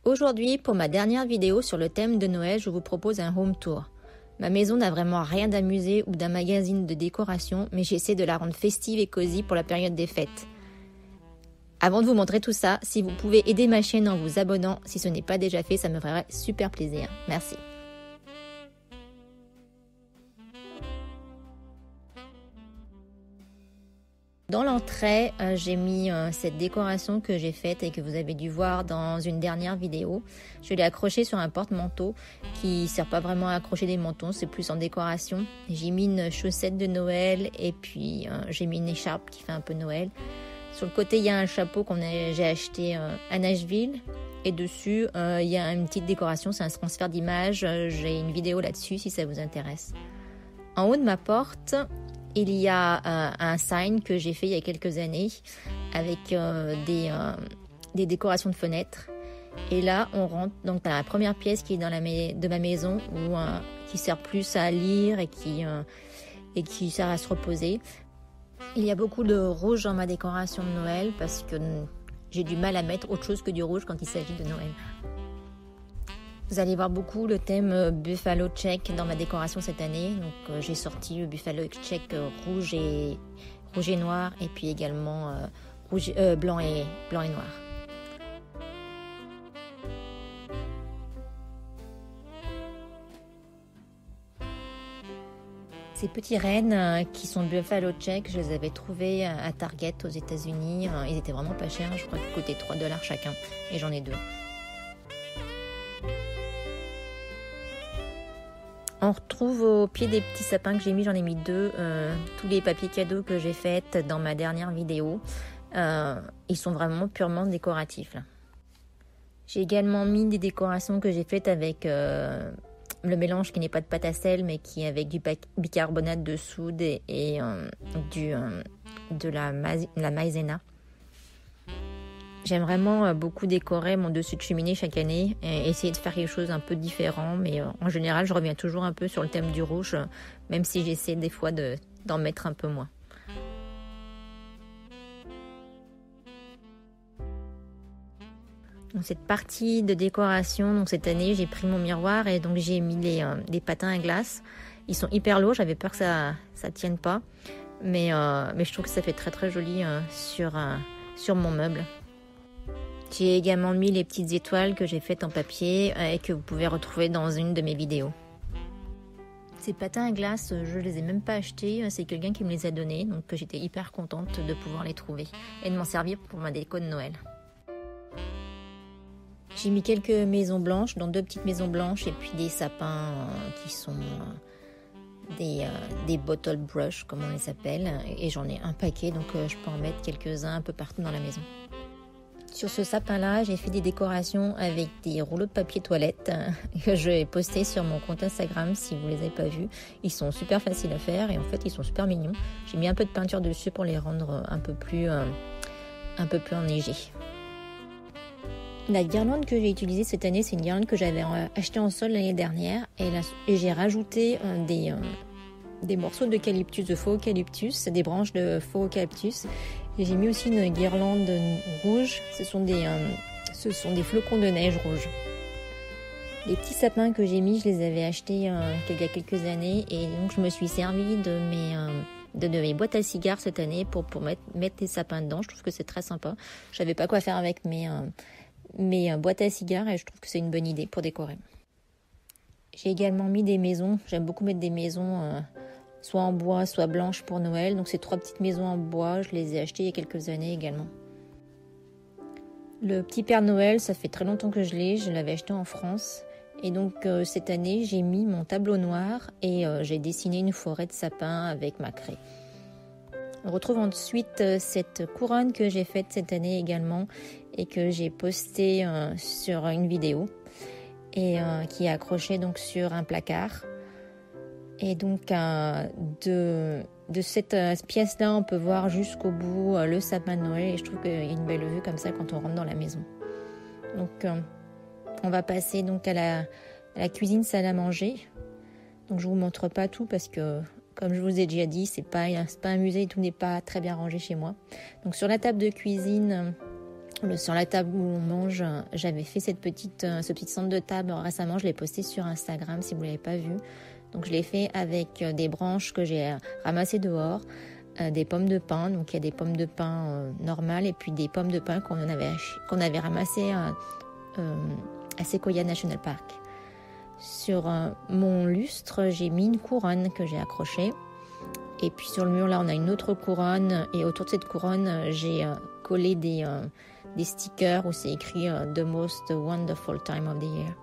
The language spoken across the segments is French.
Aujourd'hui, pour ma dernière vidéo sur le thème de Noël, je vous propose un home tour. Ma maison n'a vraiment rien d'un musée ou d'un magazine de décoration, mais j'essaie de la rendre festive et cosy pour la période des fêtes. Avant de vous montrer tout ça, si vous pouvez aider ma chaîne en vous abonnant, si ce n'est pas déjà fait, ça me ferait super plaisir. Merci. Dans l'entrée, j'ai mis cette décoration que j'ai faite et que vous avez dû voir dans une dernière vidéo. Je l'ai accrochée sur un porte-manteau qui ne sert pas vraiment à accrocher des manteaux, c'est plus en décoration. J'ai mis une chaussette de Noël et puis j'ai mis une écharpe qui fait un peu Noël. Sur le côté, il y a un chapeau j'ai acheté à Nashville. Et dessus, il y a une petite décoration, c'est un transfert d'image. J'ai une vidéo là-dessus si ça vous intéresse. En haut de ma porte, il y a un sign que j'ai fait il y a quelques années avec des décorations de fenêtres. Et là, on rentre donc dans la première pièce qui est de ma maison, qui sert plus à lire et qui sert à se reposer. Il y a beaucoup de rouge dans ma décoration de Noël parce que j'ai du mal à mettre autre chose que du rouge quand il s'agit de Noël. Vous allez voir beaucoup le thème Buffalo Check dans ma décoration cette année. Donc j'ai sorti le Buffalo Check rouge et noir et puis également blanc et noir. Ces petits rennes qui sont Buffalo Check, je les avais trouvés à Target aux États-Unis. Ils étaient vraiment pas chers, je crois qu'ils coûtaient $3 chacun et j'en ai deux. On retrouve au pied des petits sapins que j'ai mis, j'en ai mis deux, tous les papiers cadeaux que j'ai faits dans ma dernière vidéo. Ils sont vraiment purement décoratifs. Là. J'ai également mis des décorations que j'ai faites avec le mélange qui n'est pas de pâte à sel, mais qui est avec du bicarbonate de soude et de la maïzena. J'aime vraiment beaucoup décorer mon dessus de cheminée chaque année et essayer de faire quelque chose un peu différent. Mais en général, je reviens toujours un peu sur le thème du rouge, même si j'essaie des fois d'en mettre un peu moins. Dans cette partie de décoration, donc cette année, j'ai pris mon miroir et donc j'ai mis des patins à glace. Ils sont hyper lourds, j'avais peur que ça tienne pas. Mais je trouve que ça fait très très joli sur mon meuble. J'ai également mis les petites étoiles que j'ai faites en papier et que vous pouvez retrouver dans une de mes vidéos. Ces patins à glace, je les ai même pas achetés, c'est quelqu'un qui me les a donnés, donc j'étais hyper contente de pouvoir les trouver et de m'en servir pour ma déco de Noël. J'ai mis quelques maisons blanches, dont deux petites maisons blanches et puis des sapins qui sont des bottle brush, comme on les appelle, et j'en ai un paquet, donc je peux en mettre quelques-uns un peu partout dans la maison. Sur ce sapin-là, j'ai fait des décorations avec des rouleaux de papier toilette que je vais poster sur mon compte Instagram si vous les avez pas vus. Ils sont super faciles à faire et en fait ils sont super mignons. J'ai mis un peu de peinture dessus pour les rendre un peu plus enneigés. La guirlande que j'ai utilisée cette année, c'est une guirlande que j'avais achetée en solde l'année dernière et j'ai rajouté des morceaux d'eucalyptus, de faux eucalyptus, des branches de faux eucalyptus. Et j'ai mis aussi une guirlande rouge, ce sont des flocons de neige rouge. Les petits sapins que j'ai mis, je les avais achetés il y a quelques années et donc je me suis servi de mes boîtes à cigares cette année pour mettre des sapins dedans. Je trouve que c'est très sympa. Je savais pas quoi faire avec mes boîtes à cigares et je trouve que c'est une bonne idée pour décorer. J'ai également mis des maisons, j'aime beaucoup mettre des maisons soit en bois, soit blanches pour Noël. Donc ces 3 petites maisons en bois, je les ai achetées il y a quelques années également. Le petit Père Noël, ça fait très longtemps que je l'avais acheté en France. Et donc cette année, j'ai mis mon tableau noir et j'ai dessiné une forêt de sapins avec ma craie. On retrouve ensuite cette couronne que j'ai faite cette année également et que j'ai postée sur une vidéo et qui est accrochée donc sur un placard. Et donc de cette pièce-là, on peut voir jusqu'au bout le sapin de Noël et je trouve qu'il y a une belle vue comme ça quand on rentre dans la maison. Donc on va passer donc à la cuisine salle à manger. Donc je vous montre pas tout parce que comme je vous ai déjà dit, c'est pas un musée, tout n'est pas très bien rangé chez moi. Donc sur la table de cuisine, sur la table où on mange, j'avais fait ce petit centre de table récemment, je l'ai posté sur Instagram si vous ne l'avez pas vu. Donc je l'ai fait avec des branches que j'ai ramassées dehors, des pommes de pin, donc il y a des pommes de pin normales et puis des pommes de pin qu'on avait ramassées à Sequoia National Park. Sur mon lustre, j'ai mis une couronne que j'ai accrochée. Et puis sur le mur, là, on a une autre couronne. Et autour de cette couronne, j'ai collé des stickers où c'est écrit « The most wonderful time of the year ».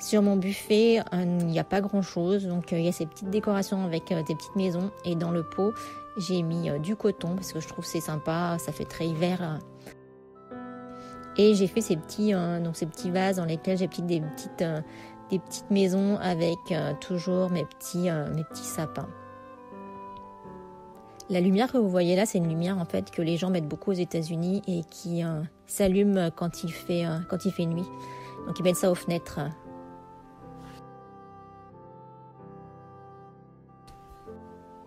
Sur mon buffet, il n'y a pas grand-chose. Donc, il y a ces petites décorations avec des petites maisons. Et dans le pot, j'ai mis du coton parce que je trouve que c'est sympa. Ça fait très hiver. Et j'ai fait ces petits vases dans lesquels j'ai des petites maisons avec toujours mes petits sapins. La lumière que vous voyez là, c'est une lumière en fait que les gens mettent beaucoup aux États-Unis et qui s'allume quand il fait nuit. Donc ils mettent ça aux fenêtres.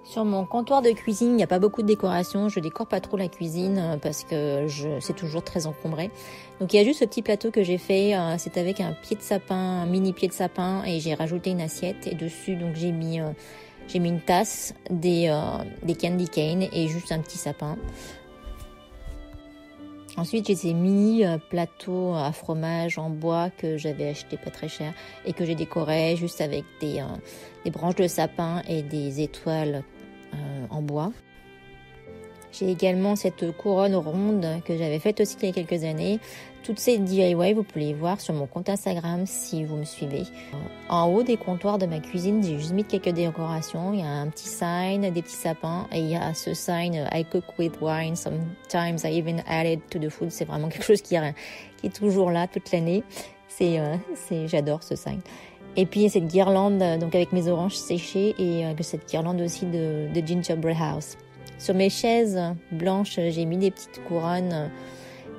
Sur mon comptoir de cuisine, il n'y a pas beaucoup de décoration. Je décore pas trop la cuisine parce que c'est toujours très encombré. Donc il y a juste ce petit plateau que j'ai fait. C'est avec un pied de sapin, un mini pied de sapin, et j'ai rajouté une assiette. Et dessus, donc j'ai mis une tasse, des candy canes et juste un petit sapin. Ensuite, j'ai ces mini plateaux à fromage en bois que j'avais acheté pas très cher et que j'ai décoré juste avec des branches de sapin et des étoiles en bois. J'ai également cette couronne ronde que j'avais faite aussi il y a quelques années. Toutes ces DIY, vous pouvez les voir sur mon compte Instagram si vous me suivez. En haut des comptoirs de ma cuisine, j'ai juste mis quelques décorations. Il y a un petit sign, des petits sapins, et il y a ce sign I cook with wine. Sometimes I even add it to the food. C'est vraiment quelque chose qui est toujours là toute l'année. J'adore ce sign. Et puis cette guirlande, donc avec mes oranges séchées, et cette guirlande aussi de gingerbread house. Sur mes chaises blanches, j'ai mis des petites couronnes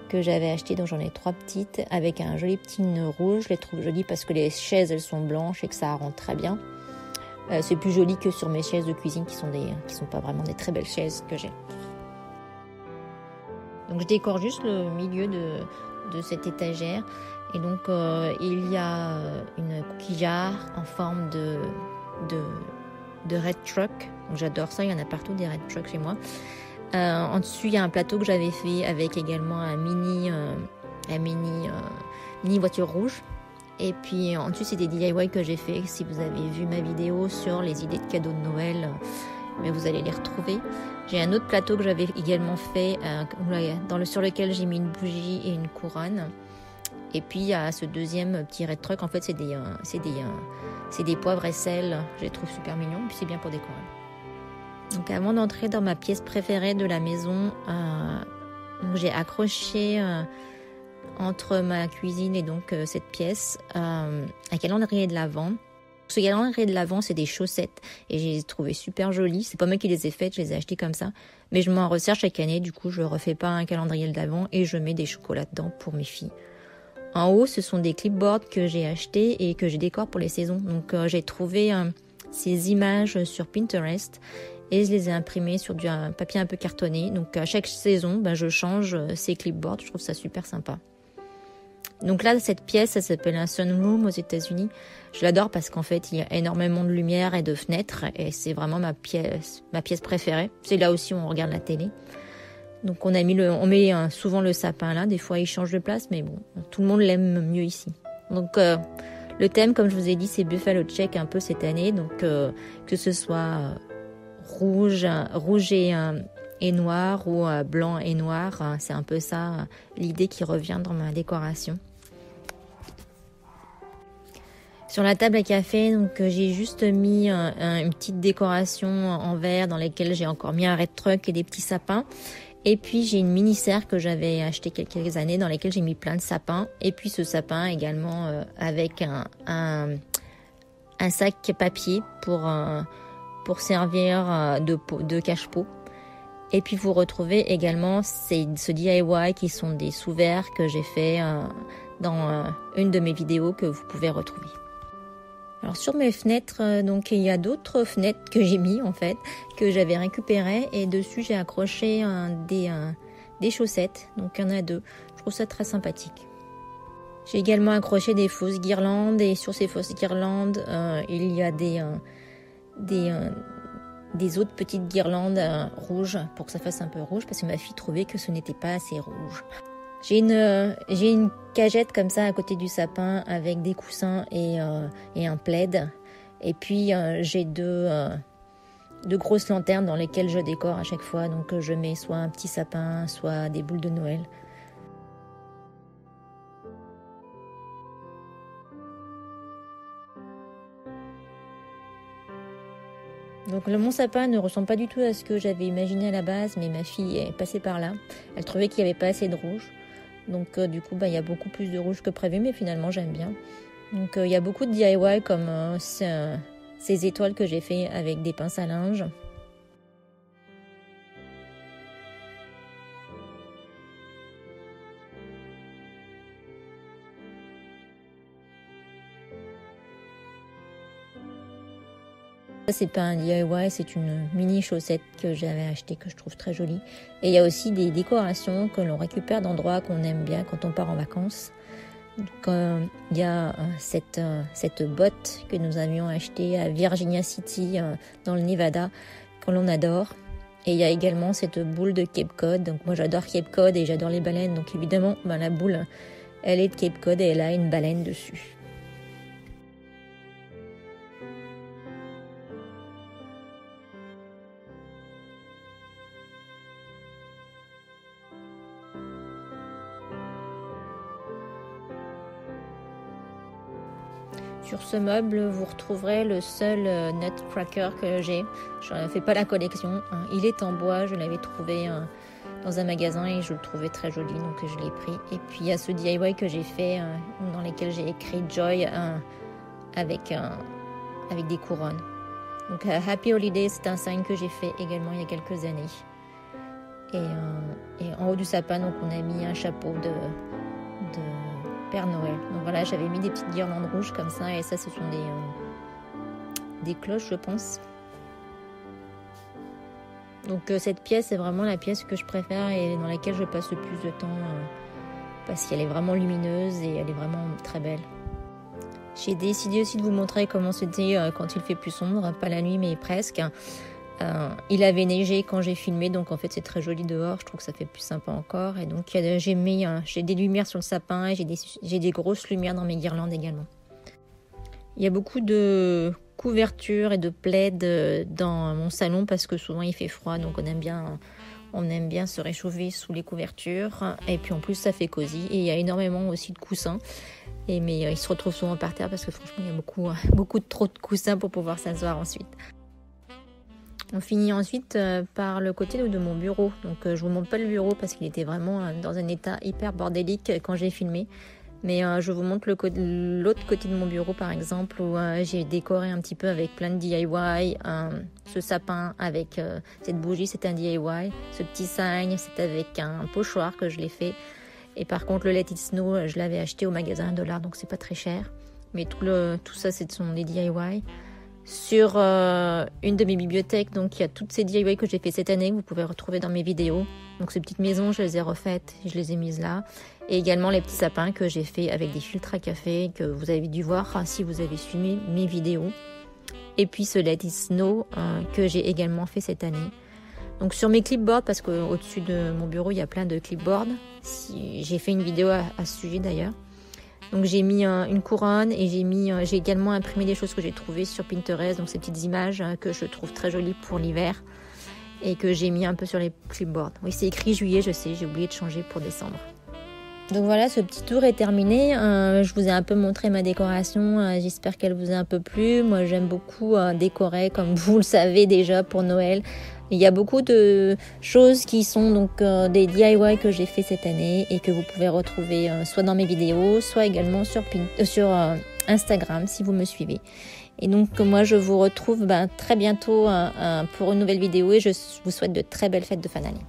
que j'avais achetées, donc j'en ai 3 petites, avec un joli petit nœud rouge. Je les trouve jolies parce que les chaises, elles sont blanches et que ça rend très bien. C'est plus joli que sur mes chaises de cuisine qui sont pas vraiment des très belles chaises que j'ai. Donc je décore juste le milieu de cette étagère. Et donc il y a une coquillard en forme de red truck. Donc j'adore ça, il y en a partout des red trucks chez moi. En dessus, il y a un plateau que j'avais fait avec également un mini voiture rouge. Et puis en dessus, c'est des DIY que j'ai fait. Si vous avez vu ma vidéo sur les idées de cadeaux de Noël, mais vous allez les retrouver. J'ai un autre plateau que j'avais également fait sur lequel j'ai mis une bougie et une couronne. Et puis il y a ce deuxième petit red truck. En fait, c'est des poivres et sel. Je les trouve super mignons. Puis c'est bien pour décorer. Donc avant d'entrer dans ma pièce préférée de la maison, j'ai accroché entre ma cuisine et donc cette pièce un calendrier de l'Avent. Ce calendrier de l'Avent, c'est des chaussettes et je les ai trouvées super jolies. C'est pas moi qui les ai faites, je les ai achetées comme ça. Mais je m'en resserre chaque année, du coup je refais pas un calendrier de l'Avent et je mets des chocolats dedans pour mes filles. En haut, ce sont des clipboards que j'ai achetés et que je décore pour les saisons. Donc j'ai trouvé ces images sur Pinterest et je les ai imprimées sur du papier un peu cartonné. Donc à chaque saison, je change ces clipboards. Je trouve ça super sympa. Donc là, cette pièce, ça s'appelle un sunroom aux États-Unis. Je l'adore parce qu'en fait, il y a énormément de lumière et de fenêtres et c'est vraiment ma pièce préférée. C'est là aussi où on regarde la télé. Donc on met souvent le sapin là. Des fois, il change de place, mais bon, tout le monde l'aime mieux ici. Donc le thème, comme je vous ai dit, c'est Buffalo Check un peu cette année. Donc que ce soit rouge et noir ou blanc et noir, c'est un peu ça l'idée qui revient dans ma décoration. Sur la table à café, donc j'ai juste mis une petite décoration en verre dans laquelle j'ai encore mis un red truck et des petits sapins. Et puis j'ai une mini serre que j'avais achetée quelques années dans laquelle j'ai mis plein de sapins. Et puis ce sapin également avec un sac papier pour servir de cache-pot. Et puis vous retrouvez également ce DIY qui sont des sous-verres que j'ai fait dans une de mes vidéos que vous pouvez retrouver. Alors sur mes fenêtres, donc il y a d'autres fenêtres que j'ai mis en fait, que j'avais récupérées et dessus j'ai accroché des chaussettes. Donc il y en a 2. Je trouve ça très sympathique. J'ai également accroché des fausses guirlandes et sur ces fausses guirlandes, il y a des autres petites guirlandes rouges pour que ça fasse un peu rouge parce que ma fille trouvait que ce n'était pas assez rouge. J'ai une cagette comme ça à côté du sapin avec des coussins et un plaid. Et puis j'ai deux grosses lanternes dans lesquelles je décore à chaque fois. Donc je mets soit un petit sapin, soit des boules de Noël. Donc mon sapin ne ressemble pas du tout à ce que j'avais imaginé à la base, mais ma fille est passée par là. Elle trouvait qu'il n'y avait pas assez de rouge. Donc du coup, il y a beaucoup plus de rouge que prévu, mais finalement j'aime bien. Donc il y a beaucoup de DIY comme ces étoiles que j'ai fait avec des pinces à linge. Ça, c'est pas un DIY, c'est une mini chaussette que j'avais achetée, que je trouve très jolie. Et il y a aussi des décorations que l'on récupère d'endroits qu'on aime bien quand on part en vacances. Donc, il y a cette botte que nous avions achetée à Virginia City, dans le Nevada, que l'on adore. Et il y a également cette boule de Cape Cod. Donc moi j'adore Cape Cod et j'adore les baleines. Donc évidemment, la boule, elle est de Cape Cod et elle a une baleine dessus. Sur ce meuble, vous retrouverez le seul nutcracker que j'ai. Je ne fais pas la collection. Il est en bois, je l'avais trouvé dans un magasin et je le trouvais très joli, donc je l'ai pris. Et puis il y a ce DIY que j'ai fait dans lequel j'ai écrit Joy avec des couronnes. Donc Happy Holiday, c'est un sign que j'ai fait également il y a quelques années. Et en haut du sapin, donc on a mis un chapeau de Père Noël. Donc voilà, j'avais mis des petites guirlandes rouges comme ça, et ça ce sont des cloches, je pense. Donc cette pièce est vraiment la pièce que je préfère et dans laquelle je passe le plus de temps parce qu'elle est vraiment lumineuse et elle est vraiment très belle. J'ai décidé aussi de vous montrer comment c'était quand il fait plus sombre, pas la nuit mais presque. Il avait neigé quand j'ai filmé, donc en fait c'est très joli dehors, je trouve que ça fait plus sympa encore. Et donc j'ai des lumières sur le sapin et j'ai des grosses lumières dans mes guirlandes également. Il y a beaucoup de couvertures et de plaids dans mon salon parce que souvent il fait froid, donc on aime bien se réchauffer sous les couvertures. Et puis en plus ça fait cosy et il y a énormément aussi de coussins. Mais ils se retrouvent souvent par terre parce que franchement il y a beaucoup trop de coussins pour pouvoir s'asseoir ensuite. On finit ensuite par le côté de mon bureau. Donc je vous montre pas le bureau parce qu'il était vraiment dans un état hyper bordélique quand j'ai filmé. Mais je vous montre l'autre côté de mon bureau par exemple où j'ai décoré un petit peu avec plein de DIY. Ce sapin avec cette bougie, c'est un DIY. Ce petit sign, c'est avec un pochoir que je l'ai fait. Et par contre le Let It Snow, je l'avais acheté au magasin $1, donc c'est pas très cher. Mais tout ça, ce sont des DIY. Sur une de mes bibliothèques, donc il y a toutes ces DIY que j'ai fait cette année que vous pouvez retrouver dans mes vidéos. Donc ces petites maisons, je les ai refaites, je les ai mises là. Et également les petits sapins que j'ai fait avec des filtres à café que vous avez dû voir si vous avez suivi mes vidéos. Et puis ce Let It Snow que j'ai également fait cette année. Donc sur mes clipboards, parce qu'au-dessus de mon bureau il y a plein de clipboards. J'ai fait une vidéo à ce sujet d'ailleurs. Donc j'ai mis une couronne et j'ai également imprimé des choses que j'ai trouvées sur Pinterest, donc ces petites images que je trouve très jolies pour l'hiver et que j'ai mis un peu sur les clipboards. Oui, c'est écrit juillet, je sais, j'ai oublié de changer pour décembre. Donc voilà, ce petit tour est terminé. Je vous ai un peu montré ma décoration, j'espère qu'elle vous a un peu plu. Moi j'aime beaucoup décorer, comme vous le savez déjà, pour Noël. Il y a beaucoup de choses qui sont donc des DIY que j'ai fait cette année et que vous pouvez retrouver soit dans mes vidéos, soit également sur Instagram si vous me suivez. Et donc moi je vous retrouve très bientôt pour une nouvelle vidéo et je vous souhaite de très belles fêtes de fin d'année.